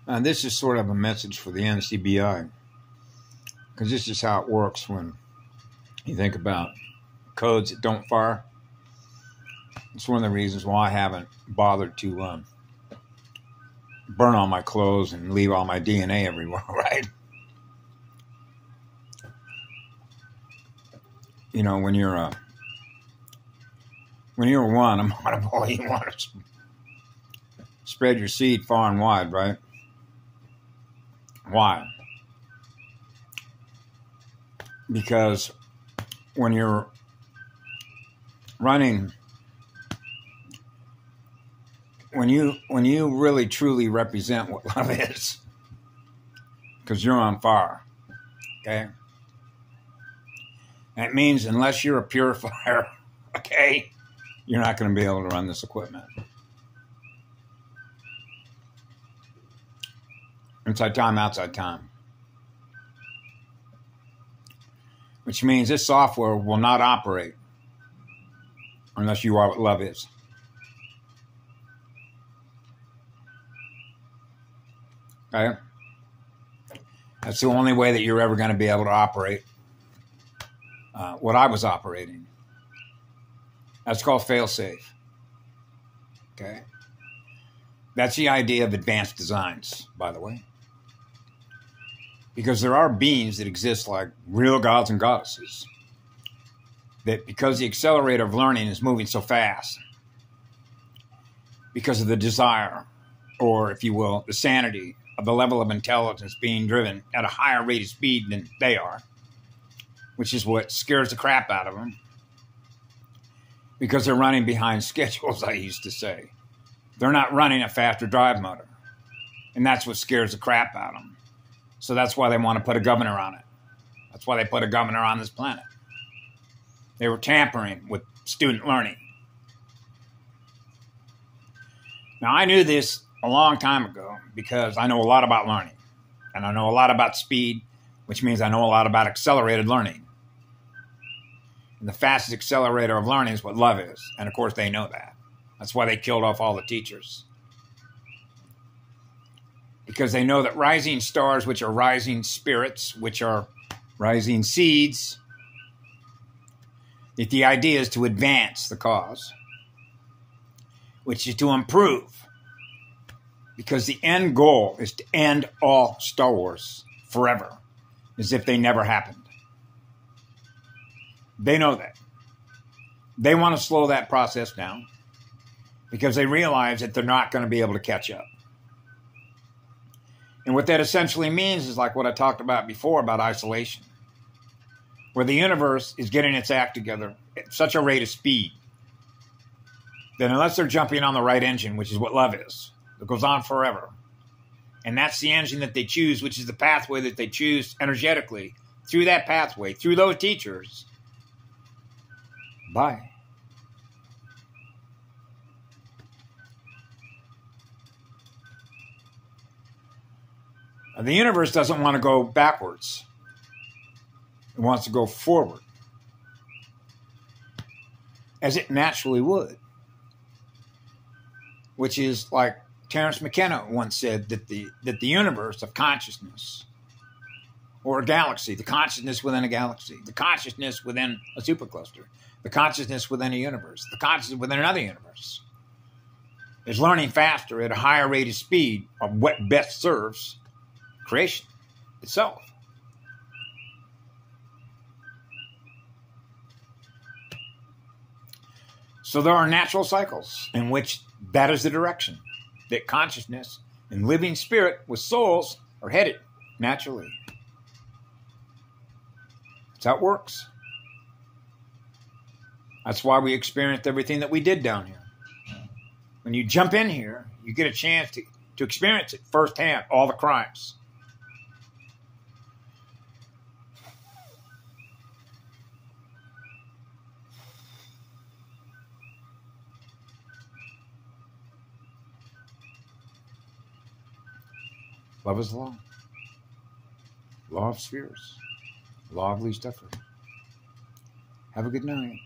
This is sort of a message for the NCBI, because this is how it works when you think about codes that don't fire. It's one of the reasons why I haven't bothered to burn all my clothes and leave all my DNA everywhere, right? You know, when you're one, I'm on a boy, you want to spread your seed far and wide, right? Why? Because when you're running, when you really truly represent what love is, because you're on fire, okay? That means unless you're a purifier, okay, you're not going to be able to run this equipment. Inside time, outside time. Which means this software will not operate unless you are what love is. Okay? That's the only way that you're ever going to be able to operate what I was operating. That's called fail-safe. Okay? That's the idea of advanced designs, by the way. Because there are beings that exist like real gods and goddesses, that because the accelerator of learning is moving so fast, because of the desire, or if you will, the sanity of the level of intelligence being driven at a higher rate of speed than they are, which is what scares the crap out of them, because they're running behind schedules, I used to say. They're not running a faster drive motor, and that's what scares the crap out of them. So that's why they want to put a governor on it. That's why they put a governor on this planet. They were tampering with student learning. Now, I knew this a long time ago because I know a lot about learning. And I know a lot about speed, which means I know a lot about accelerated learning. And the fastest accelerator of learning is what love is. And, of course, they know that. That's why they killed off all the teachers. Because they know that rising stars, which are rising spirits, which are rising seeds, that the idea is to advance the cause, which is to improve. Because the end goal is to end all Star Wars forever, as if they never happened. They know that. They want to slow that process down because they realize that they're not going to be able to catch up. And what that essentially means is like what I talked about before about isolation, where the universe is getting its act together at such a rate of speed that unless they're jumping on the right engine, which is what love is, it goes on forever. And that's the engine that they choose, which is the pathway that they choose energetically through that pathway, through those teachers. Bye. The universe doesn't want to go backwards. It wants to go forward, as it naturally would. Which is like Terence McKenna once said, that the universe of consciousness, or a galaxy, the consciousness within a galaxy, the consciousness within a supercluster, the consciousness within a universe, the consciousness within another universe, is learning faster at a higher rate of speed of what best serves creation itself. So there are natural cycles in which that is the direction that consciousness and living spirit with souls are headed naturally. That's how it works. That's why we experienced everything that we did down here. When you jump in here, you get a chance to experience it firsthand, all the crimes. Love is law. Law of spheres. Law of least effort. Have a good night.